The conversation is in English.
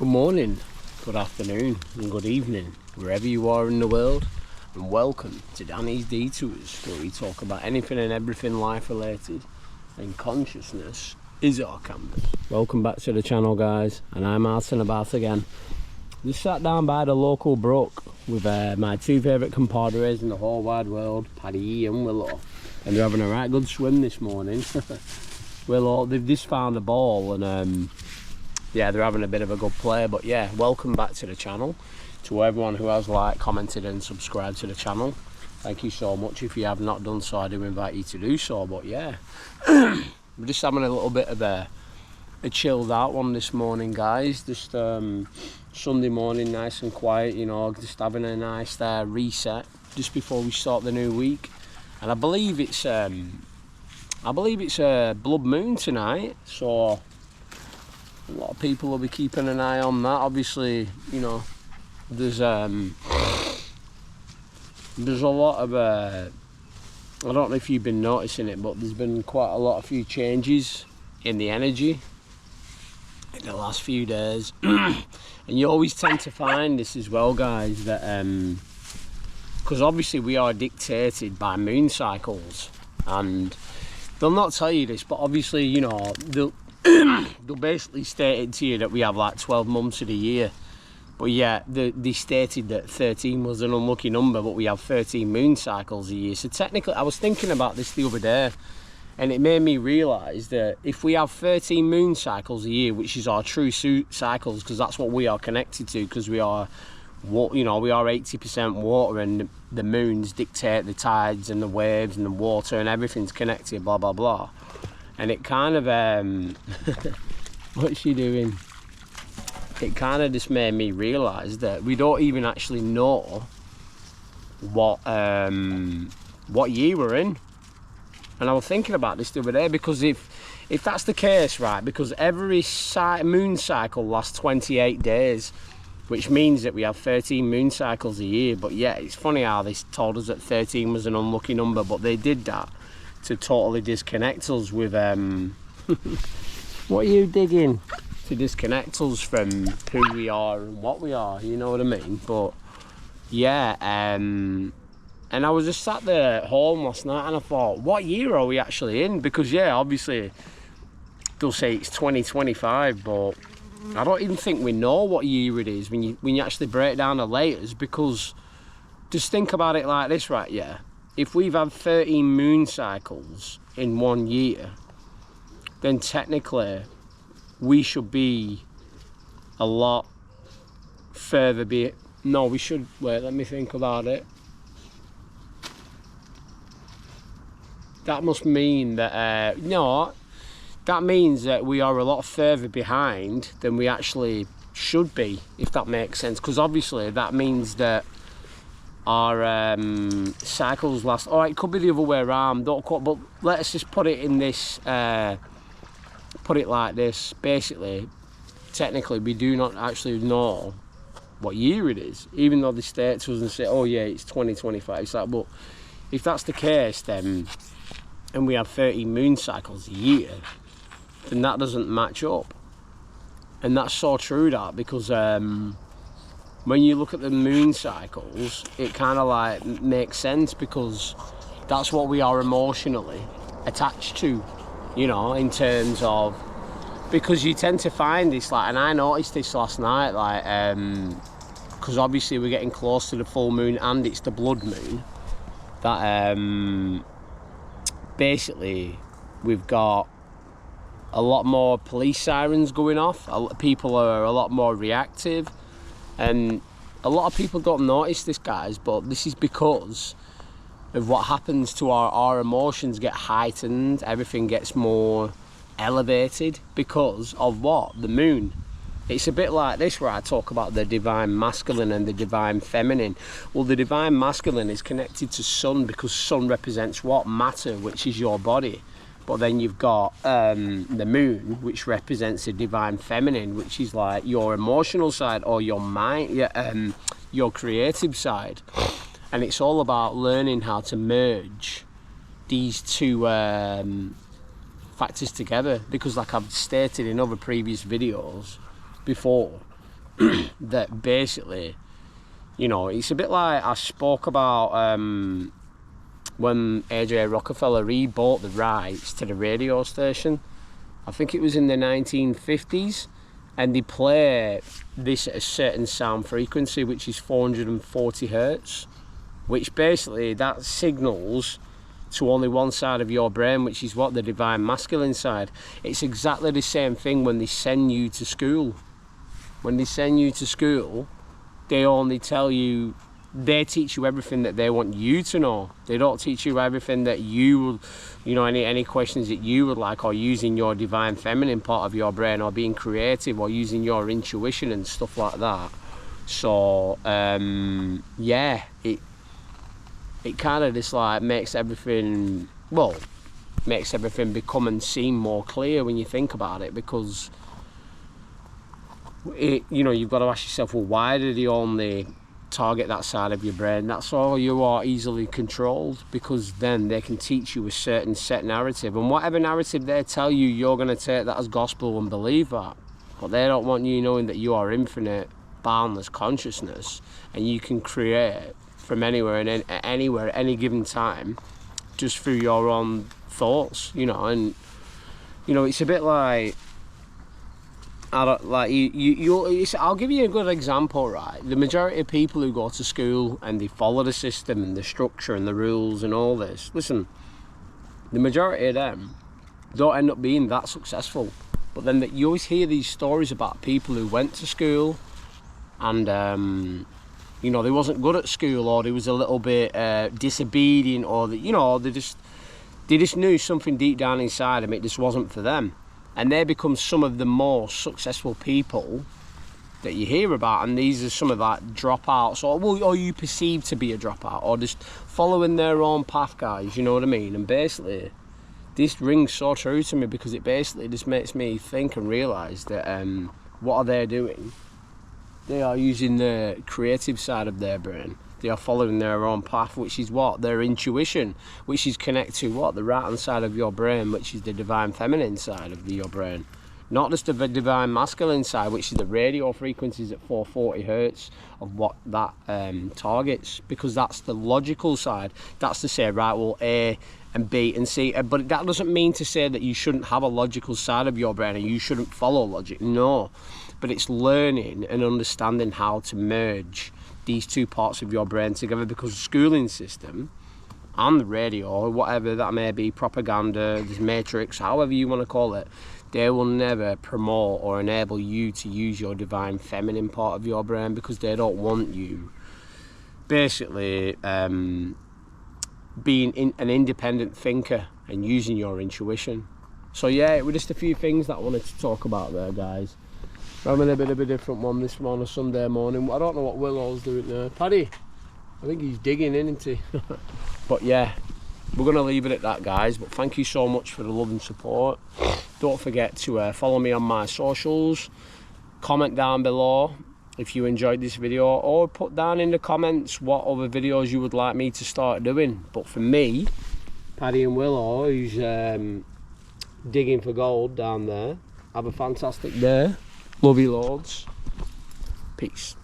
Good morning, good afternoon and good evening, wherever you are in the world, and welcome to Danny's Detours, where we talk about anything and everything life related, and consciousness is our canvas. Welcome back to the channel, guys, and I'm out and about again. Just sat down by the local brook with my two favourite compadres in the whole wide world, Paddy and Willow, and they're having a right good swim this morning. Willow, they've just found a ball and yeah, they're having a bit of a good play. But yeah, welcome back to the channel. To everyone who has liked, commented and subscribed to the channel, thank you so much. If you have not done so, I do invite you to do so. But yeah, we're just having a little bit of a chilled out one this morning, guys. Just Sunday morning, nice and quiet, you know, just having a nice reset just before we start the new week. And I believe it's a blood moon tonight, so a lot of people will be keeping an eye on that. Obviously, you know, there's a lot of I don't know if you've been noticing it, but there's been quite a few changes in the energy in the last few days. And you always tend to find this as well, guys, that because obviously we are dictated by moon cycles, and they'll not tell you this, but obviously, you know, they'll basically state it to you that we have like 12 months of the year. But yeah, they stated that 13 was an unlucky number, but we have 13 moon cycles a year. So technically, I was thinking about this the other day, and it made me realise that if we have 13 moon cycles a year, which is our true cycles, because that's what we are connected to, because we are, you know, we are 80% water, and the moons dictate the tides and the waves and the water, and everything's connected, blah blah blah. And it kind of what's she doing? It kind of just made me realise that we don't even actually know what year we're in. And I was thinking about this the other day, because if that's the case, right, because every moon cycle lasts 28 days, which means that we have 13 moon cycles a year. But yeah, it's funny how they told us that 13 was an unlucky number, but they did that to totally disconnect us with what are you digging? To disconnect us from who we are and what we are, you know what I mean? But yeah, and I was just sat there at home last night and I thought, what year are we actually in? Because yeah, obviously they'll say it's 2025, but I don't even think we know what year it is when you actually break down the layers. Because just think about it like this, right? Yeah, if we've had 13 moon cycles in 1 year, then technically we should be a lot further no, we should, wait, let me think about it. That must mean that, no, that means that we are a lot further behind than we actually should be, if that makes sense. Because obviously that means that our cycles last, or it could be the other way around, don't quite, but let's just put it in this, put it like this. Basically, technically, we do not actually know what year it is, even though the state to us and say, oh yeah, it's 2025. It's like, but if that's the case, then, and we have 30 moon cycles a year, then that doesn't match up. And that's so true, that, because when you look at the moon cycles, it kind of like makes sense, because that's what we are emotionally attached to, you know, in terms of, because you tend to find this, like, and I noticed this last night, like, because obviously we're getting close to the full moon and it's the blood moon, that basically we've got a lot more police sirens going off. People are a lot more reactive, and a lot of people don't notice this, guys, but this is because of what happens to our emotions get heightened, everything gets more elevated because of what? The moon. It's a bit like this, where I talk about the divine masculine and the divine feminine. Well, the divine masculine is connected to sun, because sun represents what? Matter, which is your body. But then you've got the moon, which represents the divine feminine, which is like your emotional side, or your mind, your creative side. And it's all about learning how to merge these two factors together, because like I've stated in other previous videos before, that basically, you know, it's a bit like I spoke about when AJ Rockefeller bought the rights to the radio station. I think it was in the 1950s, and they play this at a certain sound frequency, which is 440 hertz, which basically that signals to only one side of your brain, which is what, the divine masculine side. It's exactly the same thing when they send you to school. When they send you to school, they only tell you, they teach you everything that they want you to know. They don't teach you everything that you know, any questions that you would like, or using your divine feminine part of your brain, or being creative, or using your intuition and stuff like that. So yeah, it kind of just like makes everything become and seem more clear when you think about it, because you know, you've got to ask yourself, well, why do they only target that side of your brain? That's all you are easily controlled, because then they can teach you a certain set narrative, and whatever narrative they tell you, you're going to take that as gospel and believe that. But they don't want you knowing that you are infinite, boundless consciousness, and you can create from anywhere and anywhere at any given time, just through your own thoughts, you know. And you know, it's a bit like, I'll give you a good example, right? The majority of people who go to school and they follow the system and the structure and the rules and all this, listen, the majority of them don't end up being that successful. But then you always hear these stories about people who went to school and you know, they wasn't good at school, or they was a little bit disobedient, or you know, they just knew something deep down inside them, it just wasn't for them. And they become some of the more successful people that you hear about. And these are some of that dropouts, or you perceive to be a dropout, or just following their own path, guys, you know what I mean? And basically, this rings so true to me, because it basically just makes me think and realise that what are they doing? They are using the creative side of their brain. They are following their own path, which is what? Their intuition, which is connected to what? The right-hand side of your brain, which is the divine feminine side of your brain. Not just the divine masculine side, which is the radio frequencies at 440 hertz of what that targets, because that's the logical side. That's to say, right, well, A and B and C, but that doesn't mean to say that you shouldn't have a logical side of your brain and you shouldn't follow logic, no. But it's learning and understanding how to merge these two parts of your brain together, because the schooling system and the radio, or whatever that may be, propaganda, this matrix, however you want to call it, they will never promote or enable you to use your divine feminine part of your brain, because they don't want you basically being an independent thinker and using your intuition. So yeah, it was just a few things that I wanted to talk about there, guys. I'm having a bit of a different one this one on a Sunday morning. I don't know what Willow's doing there. Paddy, I think he's digging in, isn't he? But yeah, we're going to leave it at that, guys. But thank you so much for the love and support. Don't forget to follow me on my socials. Comment down below if you enjoyed this video, or put down in the comments what other videos you would like me to start doing. But for me, Paddy and Willow, who's digging for gold down there, have a fantastic day. Love you loads. Peace.